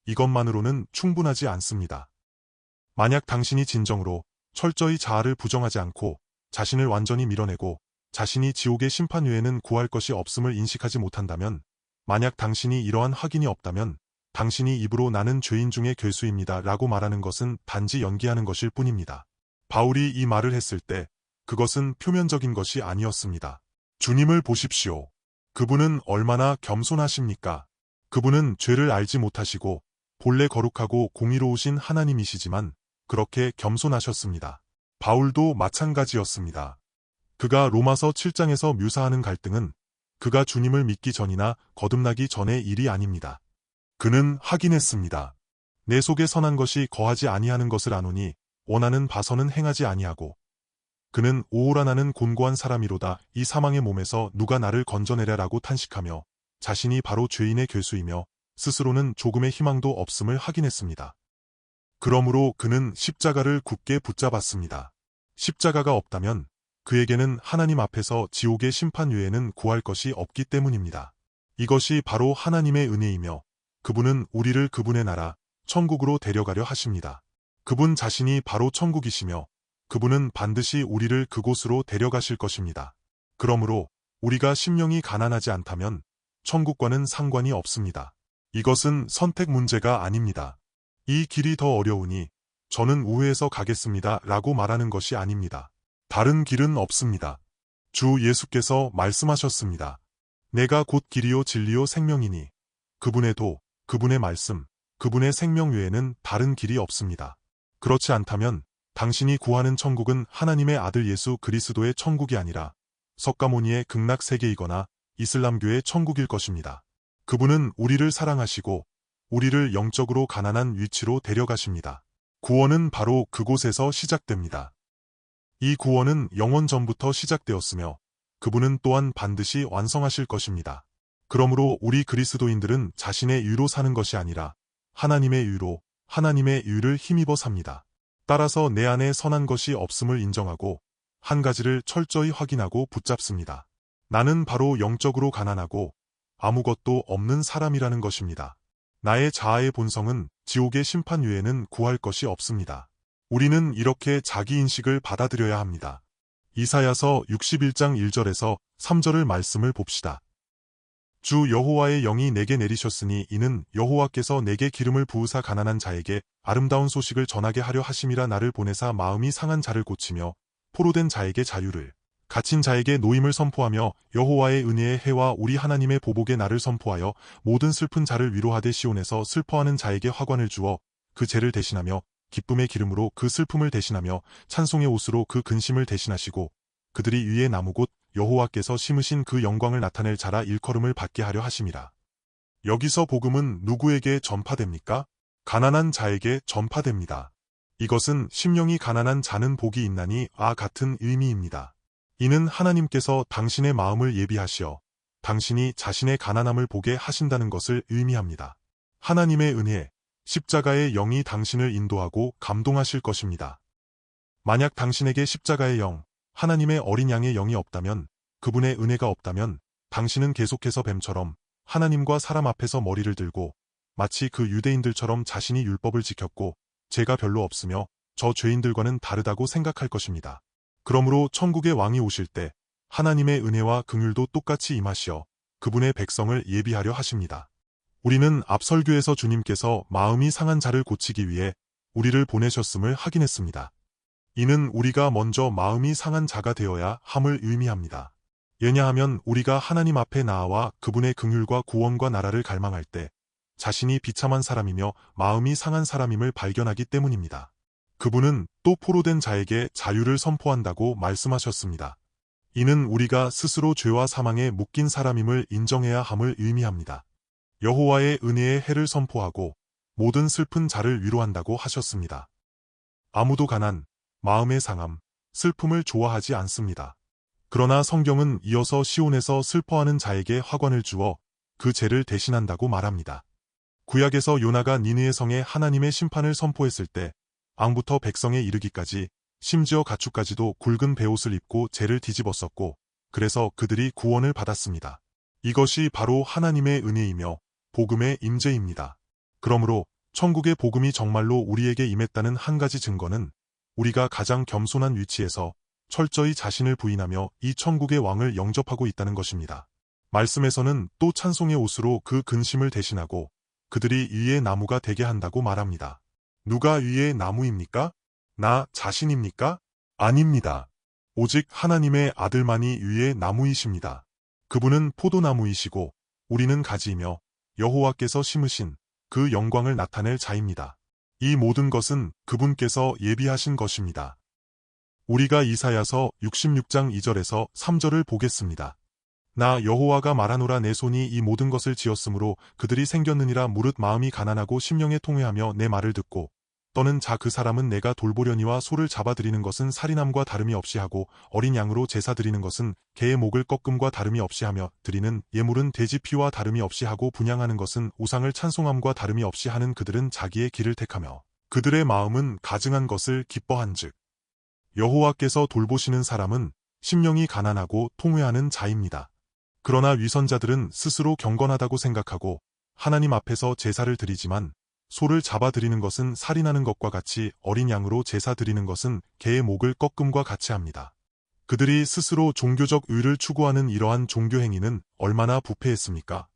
A: 이것만으로는 충분하지 않습니다. 만약 당신이 진정으로 철저히 자아를 부정하지 않고 자신을 완전히 밀어내고 자신이 지옥의 심판 외에는 구할 것이 없음을 인식하지 못한다면, 만약 당신이 이러한 확인이 없다면 당신이 입으로 나는 죄인 중의 괴수입니다 라고 말하는 것은 단지 연기하는 것일 뿐입니다. 바울이 이 말을 했을 때 그것은 표면적인 것이 아니었습니다. 주님을 보십시오. 그분은 얼마나 겸손하십니까? 그분은 죄를 알지 못하시고 본래 거룩하고 공의로우신 하나님이시지만 그렇게 겸손하셨습니다. 바울도 마찬가지였습니다. 그가 로마서 7장에서 묘사하는 갈등은 그가 주님을 믿기 전이나 거듭나기 전의 일이 아닙니다. 그는 확인했습니다. 내 속에 선한 것이 거하지 아니하는 것을 아노니 원하는 바서는 행하지 아니하고, 그는 오호라 나는 곤고한 사람이로다. 이 사망의 몸에서 누가 나를 건져내랴라고 탄식하며 자신이 바로 죄인의 괴수이며 스스로는 조금의 희망도 없음을 확인했습니다. 그러므로 그는 십자가를 굳게 붙잡았습니다. 십자가가 없다면 그에게는 하나님 앞에서 지옥의 심판 외에는 구할 것이 없기 때문입니다. 이것이 바로 하나님의 은혜이며 그분은 우리를 그분의 나라, 천국으로 데려가려 하십니다. 그분 자신이 바로 천국이시며 그분은 반드시 우리를 그곳으로 데려가실 것입니다. 그러므로 우리가 심령이 가난하지 않다면 천국과는 상관이 없습니다. 이것은 선택 문제가 아닙니다. 이 길이 더 어려우니 저는 우회해서 가겠습니다 라고 말하는 것이 아닙니다. 다른 길은 없습니다. 주 예수께서 말씀하셨습니다. 내가 곧 길이요 진리요 생명이니 그분의 도, 그분의 말씀, 그분의 생명 외에는 다른 길이 없습니다. 그렇지 않다면 당신이 구하는 천국은 하나님의 아들 예수 그리스도의 천국이 아니라 석가모니의 극락 세계이거나 이슬람교의 천국일 것입니다. 그분은 우리를 사랑하시고 우리를 영적으로 가난한 위치로 데려가십니다. 구원은 바로 그곳에서 시작됩니다. 이 구원은 영원 전부터 시작되었으며 그분은 또한 반드시 완성하실 것입니다. 그러므로 우리 그리스도인들은 자신의 의로 사는 것이 아니라 하나님의 의로, 하나님의 의를 힘입어 삽니다. 따라서 내 안에 선한 것이 없음을 인정하고 한 가지를 철저히 확인하고 붙잡습니다. 나는 바로 영적으로 가난하고 아무것도 없는 사람이라는 것입니다. 나의 자아의 본성은 지옥의 심판 외에는 구할 것이 없습니다. 우리는 이렇게 자기인식을 받아들여야 합니다. 이사야서 61장 1절에서 3절을 말씀을 봅시다. 주 여호와의 영이 내게 내리셨으니 이는 여호와께서 내게 기름을 부으사 가난한 자에게 아름다운 소식을 전하게 하려 하심이라. 나를 보내사 마음이 상한 자를 고치며 포로된 자에게 자유를, 갇힌 자에게 노임을 선포하며 여호와의 은혜의 해와 우리 하나님의 보복의 날을 선포하여 모든 슬픈 자를 위로하되 시온에서 슬퍼하는 자에게 화관을 주어 그 죄를 대신하며 기쁨의 기름으로 그 슬픔을 대신하며 찬송의 옷으로 그 근심을 대신하시고 그들이 위에 나무 곧 여호와께서 심으신 그 영광을 나타낼 자라 일컬음을 받게 하려 하심이라. 여기서 복음은 누구에게 전파됩니까? 가난한 자에게 전파됩니다. 이것은 심령이 가난한 자는 복이 있나니 같은 의미입니다. 이는 하나님께서 당신의 마음을 예비하시어 당신이 자신의 가난함을 보게 하신다는 것을 의미합니다. 하나님의 은혜, 십자가의 영이 당신을 인도하고 감동하실 것입니다. 만약 당신에게 십자가의 영, 하나님의 어린 양의 영이 없다면, 그분의 은혜가 없다면 당신은 계속해서 뱀처럼 하나님과 사람 앞에서 머리를 들고 마치 그 유대인들처럼 자신이 율법을 지켰고 죄가 별로 없으며 저 죄인들과는 다르다고 생각할 것입니다. 그러므로 천국의 왕이 오실 때 하나님의 은혜와 긍휼도 똑같이 임하시어 그분의 백성을 예비하려 하십니다. 우리는 앞 설교에서 주님께서 마음이 상한 자를 고치기 위해 우리를 보내셨음을 확인했습니다. 이는 우리가 먼저 마음이 상한 자가 되어야 함을 의미합니다. 왜냐하면 우리가 하나님 앞에 나아와 그분의 긍휼과 구원과 나라를 갈망할 때 자신이 비참한 사람이며 마음이 상한 사람임을 발견하기 때문입니다. 그분은 또 포로된 자에게 자유를 선포한다고 말씀하셨습니다. 이는 우리가 스스로 죄와 사망에 묶인 사람임을 인정해야 함을 의미합니다. 여호와의 은혜의 해를 선포하고 모든 슬픈 자를 위로한다고 하셨습니다. 아무도 가난, 마음의 상함, 슬픔을 좋아하지 않습니다. 그러나 성경은 이어서 시온에서 슬퍼하는 자에게 화관을 주어 그 죄를 대신한다고 말합니다. 구약에서 요나가 니느웨 성에 하나님의 심판을 선포했을 때 앙부터 백성에 이르기까지 심지어 가축까지도 굵은 베옷을 입고 죄를 뒤집었었고 그래서 그들이 구원을 받았습니다. 이것이 바로 하나님의 은혜이며 복음의 임재입니다. 그러므로 천국의 복음이 정말로 우리에게 임했다는 한 가지 증거는 우리가 가장 겸손한 위치에서 철저히 자신을 부인하며 이 천국의 왕을 영접하고 있다는 것입니다. 말씀에서는 또 찬송의 옷으로 그 근심을 대신하고 그들이 위의 나무가 되게 한다고 말합니다. 누가 위의 나무입니까? 나 자신입니까? 아닙니다. 오직 하나님의 아들만이 위의 나무이십니다. 그분은 포도나무이시고 우리는 가지이며 여호와께서 심으신 그 영광을 나타낼 자입니다. 이 모든 것은 그분께서 예비하신 것입니다. 우리가 이사야서 66장 2절에서 3절을 보겠습니다. 나 여호와가 말하노라 내 손이 이 모든 것을 지었으므로 그들이 생겼느니라 무릇 마음이 가난하고 심령에 통회하며 내 말을 듣고 떠는 자 그 사람은 내가 돌보려니와 소를 잡아드리는 것은 살인함과 다름이 없이 하고 어린 양으로 제사 드리는 것은 개의 목을 꺾음과 다름이 없이 하며 드리는 예물은 돼지 피와 다름이 없이 하고 분향하는 것은 우상을 찬송함과 다름이 없이 하는 그들은 자기의 길을 택하며 그들의 마음은 가증한 것을 기뻐한즉 여호와께서 돌보시는 사람은 심령이 가난하고 통회하는 자입니다. 그러나 위선자들은 스스로 경건하다고 생각하고 하나님 앞에서 제사를 드리지만 소를 잡아드리는 것은 살인하는 것과 같이 어린 양으로 제사 드리는 것은 개의 목을 꺾음과 같이 합니다. 그들이 스스로 종교적 의를 추구하는 이러한 종교 행위는 얼마나 부패했습니까?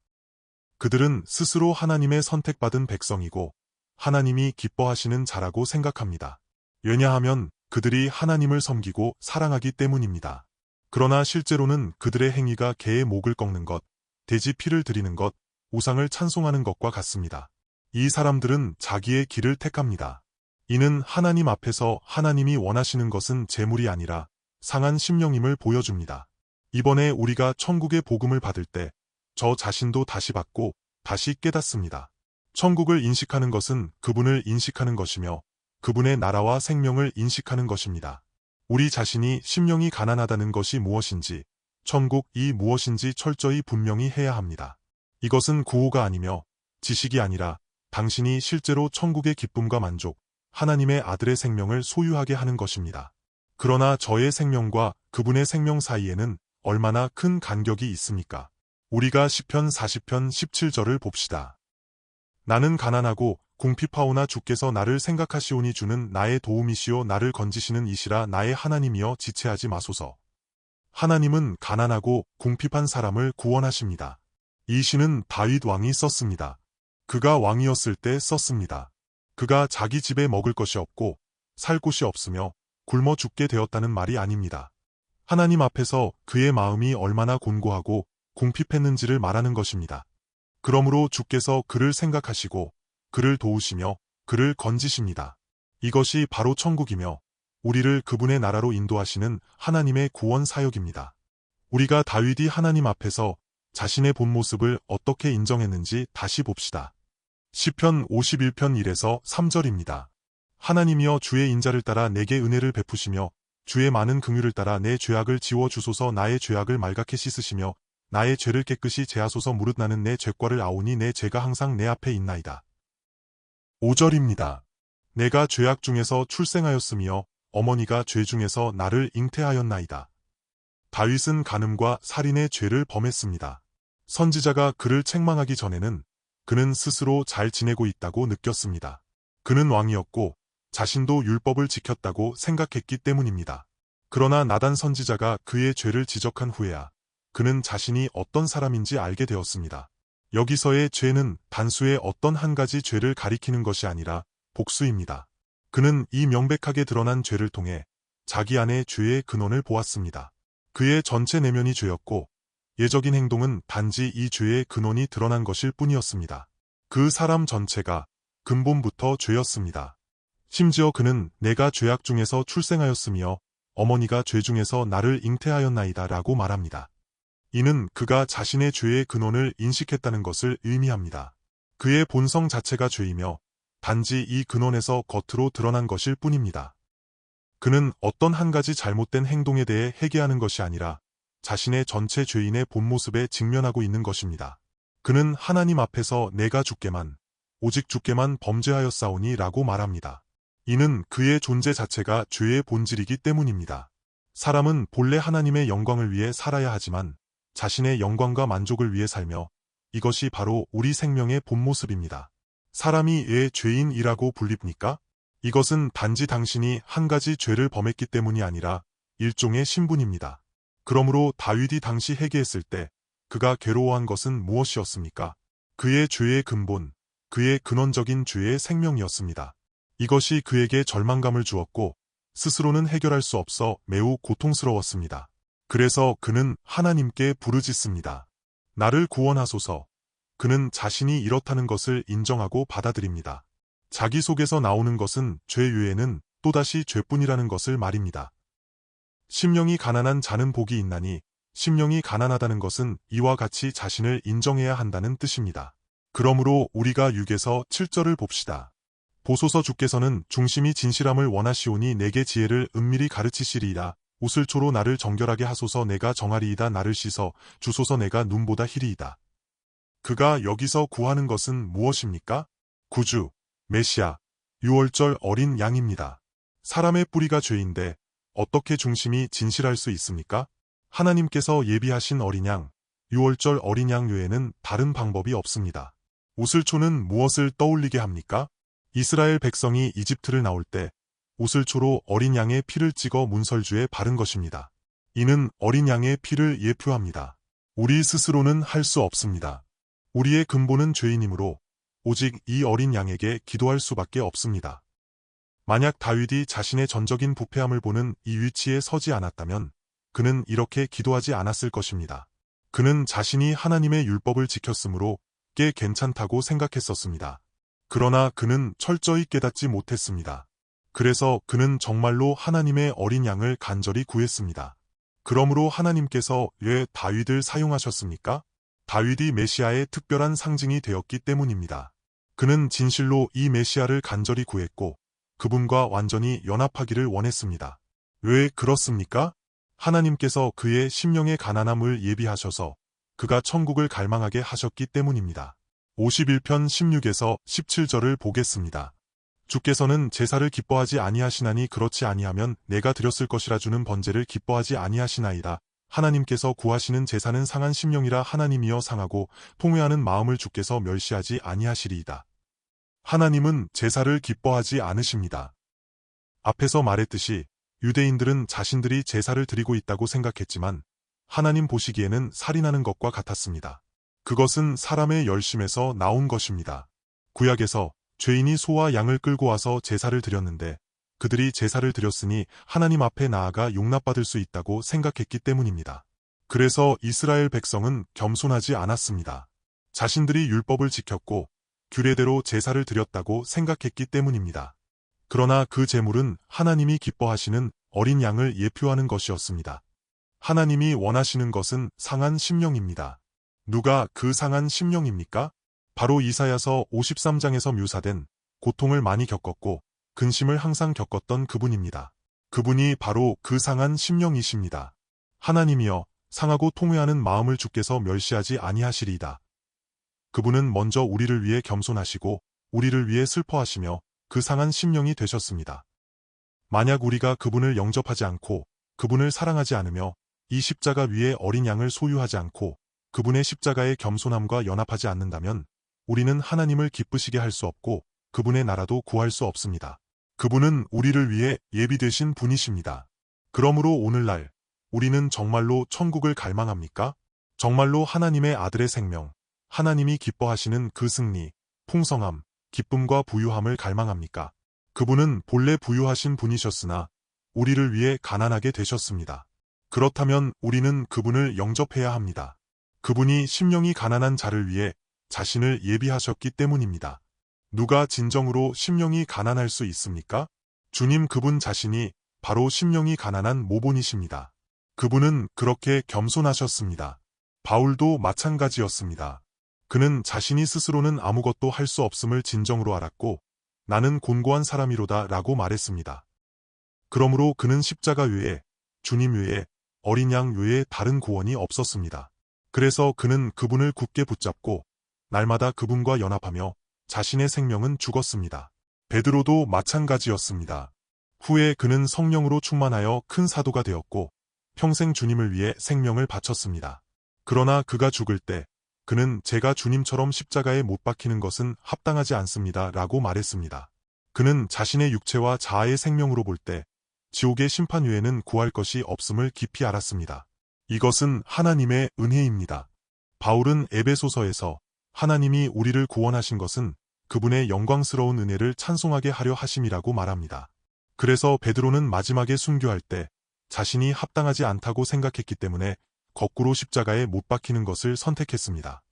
A: 그들은 스스로 하나님의 선택받은 백성이고 하나님이 기뻐하시는 자라고 생각합니다. 왜냐하면 그들이 하나님을 섬기고 사랑하기 때문입니다. 그러나 실제로는 그들의 행위가 개의 목을 꺾는 것, 돼지 피를 드리는 것, 우상을 찬송하는 것과 같습니다. 이 사람들은 자기의 길을 택합니다. 이는 하나님 앞에서 하나님이 원하시는 것은 재물이 아니라 상한 심령임을 보여줍니다. 이번에 우리가 천국의 복음을 받을 때 저 자신도 다시 받고 다시 깨닫습니다. 천국을 인식하는 것은 그분을 인식하는 것이며 그분의 나라와 생명을 인식하는 것입니다. 우리 자신이 심령이 가난하다는 것이 무엇인지, 천국이 무엇인지 철저히 분명히 해야 합니다. 이것은 구호가 아니며 지식이 아니라 당신이 실제로 천국의 기쁨과 만족, 하나님의 아들의 생명을 소유하게 하는 것입니다. 그러나 저의 생명과 그분의 생명 사이에는 얼마나 큰 간격이 있습니까? 우리가 시편 40편 17절을 봅시다. 나는 가난하고 궁핍하오나 주께서 나를 생각하시오니 주는 나의 도움이시오 나를 건지시는 이시라 나의 하나님이여 지체하지 마소서. 하나님은 가난하고 궁핍한 사람을 구원하십니다. 이 시는 다윗 왕이 썼습니다. 그가 왕이었을 때 썼습니다. 그가 자기 집에 먹을 것이 없고 살 곳이 없으며 굶어 죽게 되었다는 말이 아닙니다. 하나님 앞에서 그의 마음이 얼마나 곤고하고 궁핍했는지를 말하는 것입니다. 그러므로 주께서 그를 생각하시고 그를 도우시며 그를 건지십니다. 이것이 바로 천국이며 우리를 그분의 나라로 인도하시는 하나님의 구원 사역입니다. 우리가 다윗이 하나님 앞에서 자신의 본 모습을 어떻게 인정했는지 다시 봅시다. 시편 51편 1에서 3절입니다. 하나님이여 주의 인자를 따라 내게 은혜를 베푸시며 주의 많은 긍휼을 따라 내 죄악을 지워 주소서 나의 죄악을 말갛게 씻으시며 나의 죄를 깨끗이 제하소서 무릇 나는 내 죄과를 아오니 내 죄가 항상 내 앞에 있나이다. 5절입니다. 내가 죄악 중에서 출생하였으며 어머니가 죄 중에서 나를 잉태하였나이다. 다윗은 간음과 살인의 죄를 범했습니다. 선지자가 그를 책망하기 전에는 그는 스스로 잘 지내고 있다고 느꼈습니다. 그는 왕이었고 자신도 율법을 지켰다고 생각했기 때문입니다. 그러나 나단 선지자가 그의 죄를 지적한 후에야 그는 자신이 어떤 사람인지 알게 되었습니다. 여기서의 죄는 단수의 어떤 한 가지 죄를 가리키는 것이 아니라 복수입니다. 그는 이 명백하게 드러난 죄를 통해 자기 안에 죄의 근원을 보았습니다. 그의 전체 내면이 죄였고 예적인 행동은 단지 이 죄의 근원이 드러난 것일 뿐이었습니다. 그 사람 전체가 근본부터 죄였습니다. 심지어 그는 내가 죄악 중에서 출생하였으며 어머니가 죄 중에서 나를 잉태하였나이다 라고 말합니다. 이는 그가 자신의 죄의 근원을 인식했다는 것을 의미합니다. 그의 본성 자체가 죄이며 단지 이 근원에서 겉으로 드러난 것일 뿐입니다. 그는 어떤 한 가지 잘못된 행동에 대해 회개하는 것이 아니라 자신의 전체 죄인의 본 모습에 직면하고 있는 것입니다. 그는 하나님 앞에서 내가 주께만, 오직 주께만 범죄하였사오니 라고 말합니다. 이는 그의 존재 자체가 죄의 본질이기 때문입니다. 사람은 본래 하나님의 영광을 위해 살아야 하지만 자신의 영광과 만족을 위해 살며 이것이 바로 우리 생명의 본 모습입니다. 사람이 왜 죄인이라고 불립니까? 이것은 단지 당신이 한 가지 죄를 범했기 때문이 아니라 일종의 신분입니다. 그러므로 다윗이 당시 회개했을 때 그가 괴로워한 것은 무엇이었습니까? 그의 죄의 근본, 그의 근원적인 죄의 생명이었습니다. 이것이 그에게 절망감을 주었고 스스로는 해결할 수 없어 매우 고통스러웠습니다. 그래서 그는 하나님께 부르짖습니다. 나를 구원하소서. 그는 자신이 이렇다는 것을 인정하고 받아들입니다. 자기 속에서 나오는 것은 죄 외에는 또다시 죄뿐이라는 것을 말입니다. 심령이 가난한 자는 복이 있나니 심령이 가난하다는 것은 이와 같이 자신을 인정해야 한다는 뜻입니다. 그러므로 우리가 6에서 7절을 봅시다. 보소서 주께서는 중심이 진실함을 원하시오니 내게 지혜를 은밀히 가르치시리이다. 우슬초로 나를 정결하게 하소서. 내가 정하리이다. 나를 씻어 주소서. 내가 눈보다 희리이다. 그가 여기서 구하는 것은 무엇입니까? 구주, 메시아, 6월절 어린 양입니다. 사람의 뿌리가 죄인데 어떻게 중심이 진실할 수 있습니까? 하나님께서 예비하신 어린 양, 6월절 어린 양 외에는 다른 방법이 없습니다. 우슬초는 무엇을 떠올리게 합니까? 이스라엘 백성이 이집트를 나올 때 우슬초로 어린 양의 피를 찍어 문설주에 바른 것입니다. 이는 어린 양의 피를 예표합니다. 우리 스스로는 할 수 없습니다. 우리의 근본은 죄인이므로 오직 이 어린 양에게 기도할 수밖에 없습니다. 만약 다윗이 자신의 전적인 부패함을 보는 이 위치에 서지 않았다면 그는 이렇게 기도하지 않았을 것입니다. 그는 자신이 하나님의 율법을 지켰으므로 꽤 괜찮다고 생각했었습니다. 그러나 그는 철저히 깨닫지 못했습니다. 그래서 그는 정말로 하나님의 어린 양을 간절히 구했습니다. 그러므로 하나님께서 왜 다윗을 사용하셨습니까? 다윗이 메시아의 특별한 상징이 되었기 때문입니다. 그는 진실로 이 메시아를 간절히 구했고 그분과 완전히 연합하기를 원했습니다. 왜 그렇습니까? 하나님께서 그의 심령의 가난함을 예비하셔서 그가 천국을 갈망하게 하셨기 때문입니다. 51편 16에서 17절을 보겠습니다. 주께서는 제사를 기뻐하지 아니하시나니 그렇지 아니하면 내가 드렸을 것이라. 주는 번제를 기뻐하지 아니하시나이다. 하나님께서 구하시는 제사는 상한 심령이라. 하나님이여 상하고 통회하는 마음을 주께서 멸시하지 아니하시리이다. 하나님은 제사를 기뻐하지 않으십니다. 앞에서 말했듯이 유대인들은 자신들이 제사를 드리고 있다고 생각했지만 하나님 보시기에는 살인하는 것과 같았습니다. 그것은 사람의 열심에서 나온 것입니다. 구약에서 죄인이 소와 양을 끌고 와서 제사를 드렸는데 그들이 제사를 드렸으니 하나님 앞에 나아가 용납받을 수 있다고 생각했기 때문입니다. 그래서 이스라엘 백성은 겸손하지 않았습니다. 자신들이 율법을 지켰고 규례대로 제사를 드렸다고 생각했기 때문입니다. 그러나 그 제물은 하나님이 기뻐하시는 어린 양을 예표하는 것이었습니다. 하나님이 원하시는 것은 상한 심령입니다. 누가 그 상한 심령입니까? 바로 이사야서 53장에서 묘사된 고통을 많이 겪었고 근심을 항상 겪었던 그분입니다. 그분이 바로 그 상한 심령이십니다. 하나님이여 상하고 통회하는 마음을 주께서 멸시하지 아니하시리이다. 그분은 먼저 우리를 위해 겸손하시고 우리를 위해 슬퍼하시며 그 상한 심령이 되셨습니다. 만약 우리가 그분을 영접하지 않고 그분을 사랑하지 않으며 이 십자가 위에 어린 양을 소유하지 않고 그분의 십자가의 겸손함과 연합하지 않는다면 우리는 하나님을 기쁘시게 할 수 없고 그분의 나라도 구할 수 없습니다. 그분은 우리를 위해 예비되신 분이십니다. 그러므로 오늘날 우리는 정말로 천국을 갈망합니까? 정말로 하나님의 아들의 생명, 하나님이 기뻐하시는 그 승리, 풍성함, 기쁨과 부유함을 갈망합니까? 그분은 본래 부유하신 분이셨으나 우리를 위해 가난하게 되셨습니다. 그렇다면 우리는 그분을 영접해야 합니다. 그분이 심령이 가난한 자를 위해 자신을 예비하셨기 때문입니다. 누가 진정으로 심령이 가난할 수 있습니까? 주님 그분 자신이 바로 심령이 가난한 모본이십니다. 그분은 그렇게 겸손하셨습니다. 바울도 마찬가지였습니다. 그는 자신이 스스로는 아무것도 할 수 없음을 진정으로 알았고 나는 곤고한 사람이로다 라고 말했습니다. 그러므로 그는 십자가 외에 주님 외에 어린 양 외에 다른 구원이 없었습니다. 그래서 그는 그분을 굳게 붙잡고 날마다 그분과 연합하며 자신의 생명은 죽었습니다. 베드로도 마찬가지였습니다. 후에 그는 성령으로 충만하여 큰 사도가 되었고 평생 주님을 위해 생명을 바쳤습니다. 그러나 그가 죽을 때 그는 제가 주님처럼 십자가에 못 박히는 것은 합당하지 않습니다 라고 말했습니다. 그는 자신의 육체와 자아의 생명으로 볼 때 지옥의 심판 외에는 구할 것이 없음을 깊이 알았습니다. 이것은 하나님의 은혜입니다. 바울은 에베소서에서 하나님이 우리를 구원하신 것은 그분의 영광스러운 은혜를 찬송하게 하려 하심이라고 말합니다. 그래서 베드로는 마지막에 순교할 때 자신이 합당하지 않다고 생각했기 때문에 거꾸로 십자가에 못 박히는 것을 선택했습니다.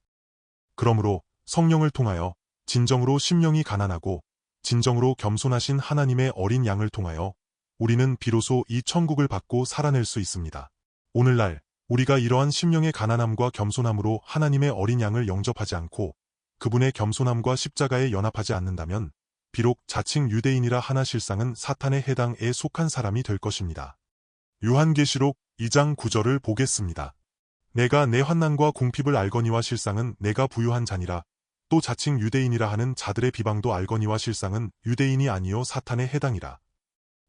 A: 그러므로 성령을 통하여 진정으로 심령이 가난하고 진정으로 겸손하신 하나님의 어린 양을 통하여 우리는 비로소 이 천국을 받고 살아낼 수 있습니다. 오늘날 우리가 이러한 심령의 가난함과 겸손함으로 하나님의 어린 양을 영접하지 않고 그분의 겸손함과 십자가에 연합하지 않는다면 비록 자칭 유대인이라 하나 실상은 사탄의 해당에 속한 사람이 될 것입니다. 요한계시록 2장 9절을 보겠습니다. 내가 내 환난과 궁핍을 알거니와 실상은 내가 부유한 자니라. 또 자칭 유대인이라 하는 자들의 비방도 알거니와 실상은 유대인이 아니요 사탄의 해당이라.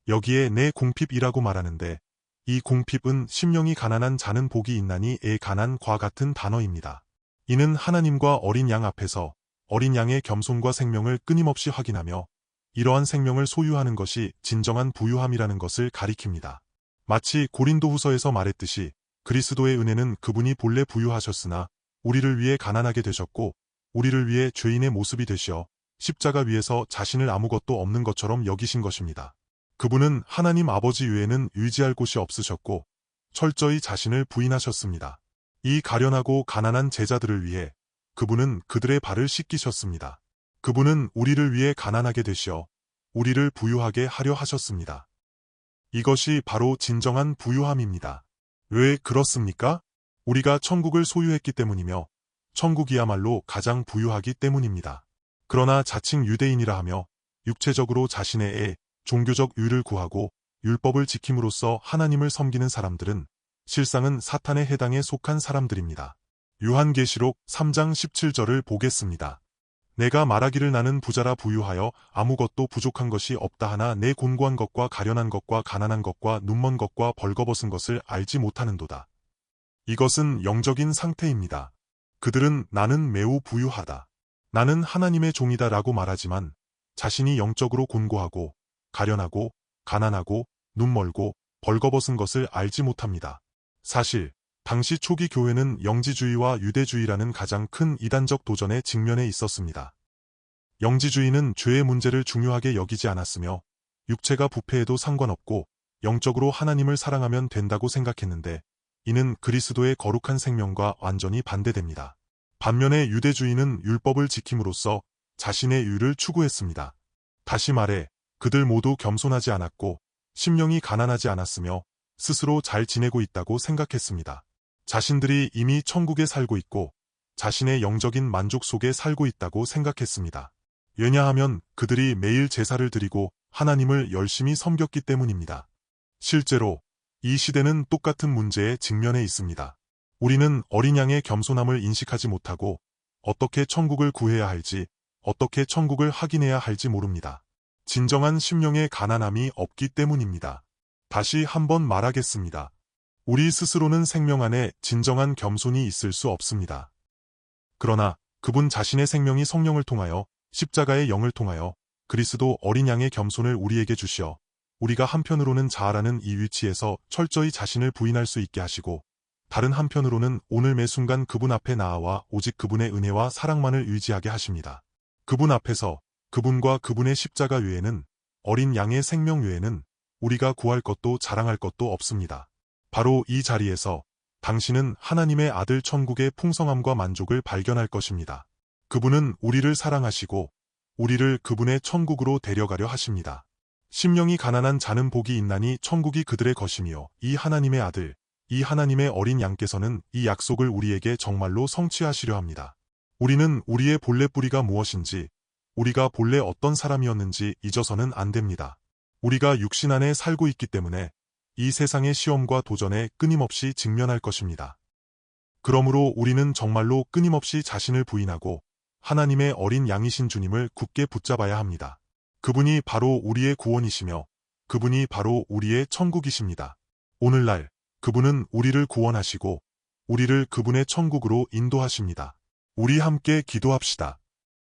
A: 여기에 내 궁핍이라고 말하는데 이 궁핍은 심령이 가난한 자는 복이 있나니의 가난과 같은 단어입니다. 이는 하나님과 어린 양 앞에서 어린 양의 겸손과 생명을 끊임없이 확인하며 이러한 생명을 소유하는 것이 진정한 부유함이라는 것을 가리킵니다. 마치 고린도후서에서 말했듯이 그리스도의 은혜는 그분이 본래 부유하셨으나 우리를 위해 가난하게 되셨고 우리를 위해 죄인의 모습이 되시어 십자가 위에서 자신을 아무것도 없는 것처럼 여기신 것입니다. 그분은 하나님 아버지 외에는 의지할 곳이 없으셨고 철저히 자신을 부인하셨습니다. 이 가련하고 가난한 제자들을 위해 그분은 그들의 발을 씻기셨습니다. 그분은 우리를 위해 가난하게 되시어 우리를 부유하게 하려 하셨습니다. 이것이 바로 진정한 부유함입니다. 왜 그렇습니까? 우리가 천국을 소유했기 때문이며 천국이야말로 가장 부유하기 때문입니다. 그러나 자칭 유대인이라 하며 육체적으로 자신의 종교적 의를 구하고 율법을 지킴으로써 하나님을 섬기는 사람들은 실상은 사탄의 해당에 속한 사람들입니다. 요한계시록 3장 17절을 보겠습니다. 내가 말하기를 나는 부자라 부유하여 아무것도 부족한 것이 없다 하나 내 곤고한 것과 가련한 것과 가난한 것과 눈먼 것과 벌거벗은 것을 알지 못하는도다. 이것은 영적인 상태입니다. 그들은 나는 매우 부유하다. 나는 하나님의 종이다 라고 말하지만 자신이 영적으로 곤고하고 가련하고 가난하고 눈멀고 벌거벗은 것을 알지 못합니다. 사실 당시 초기 교회는 영지주의와 유대주의라는 가장 큰 이단적 도전에 직면해 있었습니다. 영지주의는 죄의 문제를 중요하게 여기지 않았으며 육체가 부패해도 상관없고 영적으로 하나님을 사랑하면 된다고 생각했는데 이는 그리스도의 거룩한 생명과 완전히 반대됩니다. 반면에 유대주의는 율법을 지킴으로써 자신의 의를 추구했습니다. 다시 말해 그들 모두 겸손하지 않았고 심령이 가난하지 않았으며 스스로 잘 지내고 있다고 생각했습니다. 자신들이 이미 천국에 살고 있고 자신의 영적인 만족 속에 살고 있다고 생각했습니다. 왜냐하면 그들이 매일 제사를 드리고 하나님을 열심히 섬겼기 때문입니다. 실제로 이 시대는 똑같은 문제에 직면해 있습니다. 우리는 어린 양의 겸손함을 인식하지 못하고 어떻게 천국을 구해야 할지, 어떻게 천국을 확인해야 할지 모릅니다. 진정한 심령의 가난함이 없기 때문입니다. 다시 한번 말하겠습니다. 우리 스스로는 생명 안에 진정한 겸손이 있을 수 없습니다. 그러나 그분 자신의 생명이 성령을 통하여 십자가의 영을 통하여 그리스도 어린 양의 겸손을 우리에게 주시어 우리가 한편으로는 자아라는 이 위치에서 철저히 자신을 부인할 수 있게 하시고 다른 한편으로는 오늘 매 순간 그분 앞에 나아와 오직 그분의 은혜와 사랑만을 의지하게 하십니다. 그분 앞에서 그분과 그분의 십자가 외에는 어린 양의 생명 외에는 우리가 구할 것도 자랑할 것도 없습니다. 바로 이 자리에서 당신은 하나님의 아들 천국의 풍성함과 만족을 발견할 것입니다. 그분은 우리를 사랑하시고 우리를 그분의 천국으로 데려가려 하십니다. 심령이 가난한 자는 복이 있나니 천국이 그들의 것이며 이 하나님의 아들, 이 하나님의 어린 양께서는 이 약속을 우리에게 정말로 성취하시려 합니다. 우리는 우리의 본래 뿌리가 무엇인지, 우리가 본래 어떤 사람이었는지 잊어서는 안 됩니다. 우리가 육신 안에 살고 있기 때문에 이 세상의 시험과 도전에 끊임없이 직면할 것입니다. 그러므로 우리는 정말로 끊임없이 자신을 부인하고 하나님의 어린 양이신 주님을 굳게 붙잡아야 합니다. 그분이 바로 우리의 구원이시며 그분이 바로 우리의 천국이십니다. 오늘날 그분은 우리를 구원하시고 우리를 그분의 천국으로 인도하십니다. 우리 함께 기도합시다.